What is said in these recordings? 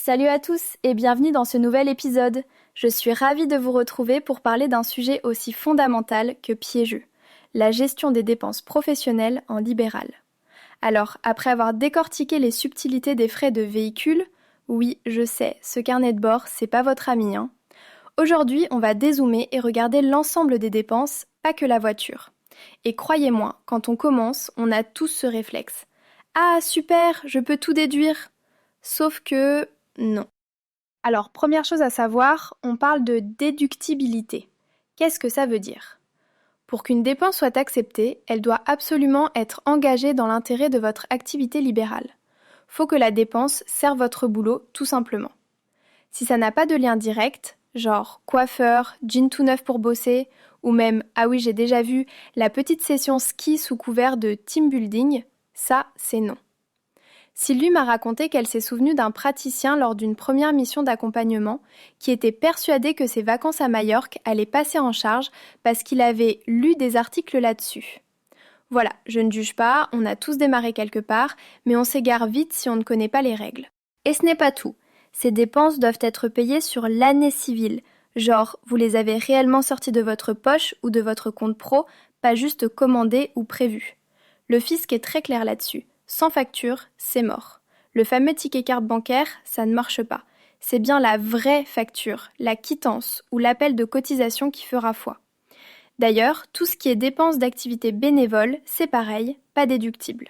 Salut à tous et bienvenue dans ce nouvel épisode. Je suis ravie de vous retrouver pour parler d'un sujet aussi fondamental que piégeux, la gestion des dépenses professionnelles en libéral. Alors, après avoir décortiqué les subtilités des frais de véhicule, oui, je sais, ce carnet de bord, c'est pas votre ami, hein. Aujourd'hui, on va dézoomer et regarder l'ensemble des dépenses, pas que la voiture. Et croyez-moi, quand on commence, on a tous ce réflexe. Ah, super, je peux tout déduire. Sauf que non. Alors, première chose à savoir, on parle de déductibilité. Qu'est-ce que ça veut dire ? Pour qu'une dépense soit acceptée, elle doit absolument être engagée dans l'intérêt de votre activité libérale. Faut que la dépense serve votre boulot, tout simplement. Si ça n'a pas de lien direct, genre coiffeur, jean tout neuf pour bosser, ou même, ah oui j'ai déjà vu, la petite session ski sous couvert de team building, ça c'est non. Sylvie m'a raconté qu'elle s'est souvenue d'un praticien lors d'une première mission d'accompagnement qui était persuadé que ses vacances à Majorque allaient passer en charge parce qu'il avait lu des articles là-dessus. Voilà, je ne juge pas, on a tous démarré quelque part, mais on s'égare vite si on ne connaît pas les règles. Et ce n'est pas tout. Ces dépenses doivent être payées sur l'année civile, genre vous les avez réellement sorties de votre poche ou de votre compte pro, pas juste commandées ou prévues. Le fisc est très clair là-dessus. Sans facture, c'est mort. Le fameux ticket carte bancaire, ça ne marche pas. C'est bien la vraie facture, la quittance ou l'appel de cotisation qui fera foi. D'ailleurs, tout ce qui est dépenses d'activité bénévole, c'est pareil, pas déductible.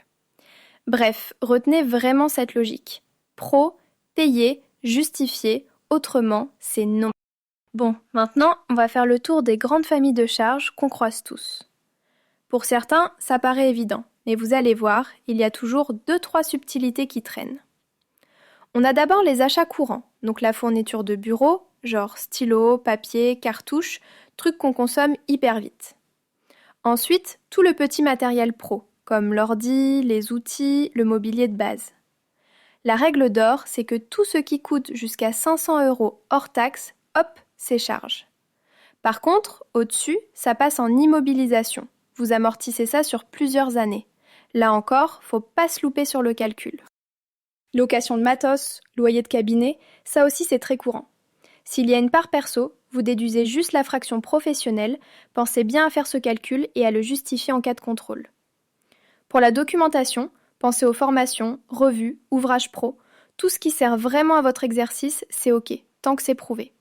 Bref, retenez vraiment cette logique. Pro, payer, justifier, autrement, c'est non. Bon, maintenant, on va faire le tour des grandes familles de charges qu'on croise tous. Pour certains, ça paraît évident, mais vous allez voir, il y a toujours 2-3 subtilités qui traînent. On a d'abord les achats courants, donc la fourniture de bureau, genre stylo, papier, cartouches, trucs qu'on consomme hyper vite. Ensuite, tout le petit matériel pro, comme l'ordi, les outils, le mobilier de base. La règle d'or, c'est que tout ce qui coûte jusqu'à 500 € hors taxe, hop, c'est charge. Par contre, au-dessus, ça passe en immobilisation. Vous amortissez ça sur plusieurs années. Là encore, faut pas se louper sur le calcul. Location de matos, loyer de cabinet, ça aussi c'est très courant. S'il y a une part perso, vous déduisez juste la fraction professionnelle, pensez bien à faire ce calcul et à le justifier en cas de contrôle. Pour la documentation, pensez aux formations, revues, ouvrages pro. Tout ce qui sert vraiment à votre exercice, c'est OK, tant que c'est prouvé.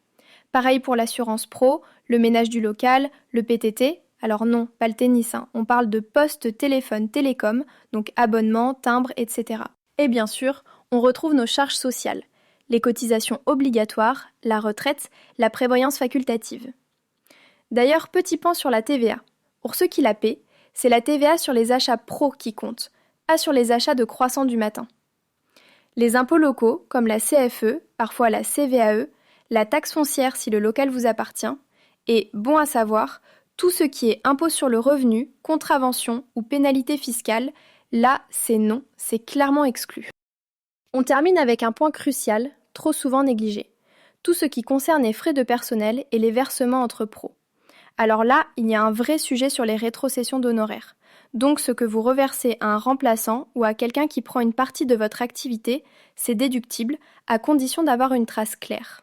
Pareil pour l'assurance pro, le ménage du local, le PTT. Alors non, pas le tennis, on parle de poste, téléphone, télécom, donc abonnement, timbre, etc. Et bien sûr, on retrouve nos charges sociales, les cotisations obligatoires, la retraite, la prévoyance facultative. D'ailleurs, petit point sur la TVA. Pour ceux qui la paient, c'est la TVA sur les achats pro qui compte, pas sur les achats de croissants du matin. Les impôts locaux, comme la CFE, parfois la CVAE, la taxe foncière si le local vous appartient, et, bon à savoir, tout ce qui est impôt sur le revenu, contravention ou pénalité fiscale, là, c'est non, c'est clairement exclu. On termine avec un point crucial, trop souvent négligé. Tout ce qui concerne les frais de personnel et les versements entre pros. Alors là, il y a un vrai sujet sur les rétrocessions d'honoraires. Donc ce que vous reversez à un remplaçant ou à quelqu'un qui prend une partie de votre activité, c'est déductible, à condition d'avoir une trace claire.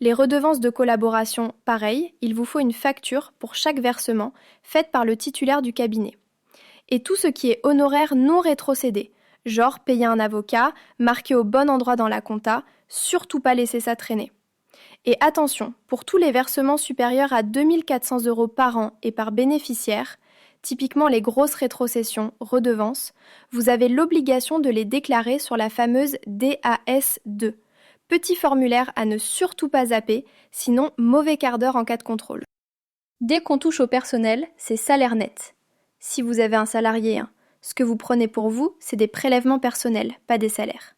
Les redevances de collaboration, pareil, il vous faut une facture pour chaque versement, faite par le titulaire du cabinet. Et tout ce qui est honoraire non rétrocédé, genre payer un avocat, marqué au bon endroit dans la compta, surtout pas laisser ça traîner. Et attention, pour tous les versements supérieurs à 2 400 € par an et par bénéficiaire, typiquement les grosses rétrocessions, redevances, vous avez l'obligation de les déclarer sur la fameuse DAS2. Petit formulaire à ne surtout pas zapper, sinon mauvais quart d'heure en cas de contrôle. Dès qu'on touche au personnel, c'est salaire net. Si vous avez un salarié, ce que vous prenez pour vous, c'est des prélèvements personnels, pas des salaires.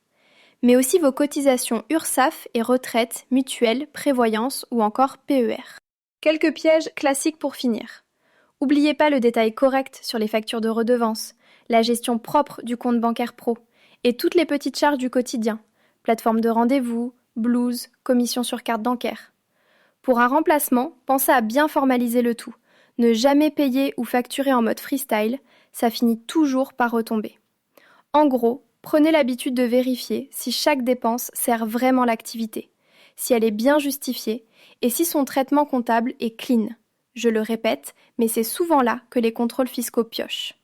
Mais aussi vos cotisations URSSAF et retraite, mutuelle, prévoyance ou encore PER. Quelques pièges classiques pour finir. N'oubliez pas le détail correct sur les factures de redevance, la gestion propre du compte bancaire pro et toutes les petites charges du quotidien, plateforme de rendez-vous, blouse, commission sur carte bancaire. Pour un remplacement, pensez à bien formaliser le tout. Ne jamais payer ou facturer en mode freestyle, ça finit toujours par retomber. En gros, Prenez l'habitude de vérifier si chaque dépense sert vraiment l'activité, si elle est bien justifiée et si son traitement comptable est clean. Je le répète, mais c'est souvent là que les contrôles fiscaux piochent.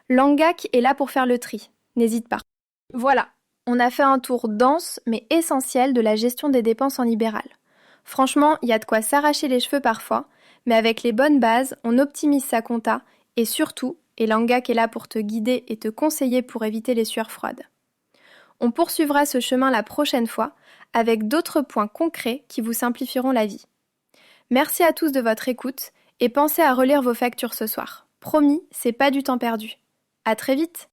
L'ANGAC est là pour faire le tri, n'hésite pas. Voilà, on a fait un tour dense mais essentiel de la gestion des dépenses en libéral. Franchement, il y a de quoi s'arracher les cheveux parfois, mais avec les bonnes bases, on optimise sa compta et surtout, et l'ANGAC est là pour te guider et te conseiller pour éviter les sueurs froides. On poursuivra ce chemin la prochaine fois avec d'autres points concrets qui vous simplifieront la vie. Merci à tous de votre écoute et pensez à relire vos factures ce soir. Promis, c'est pas du temps perdu. À très vite!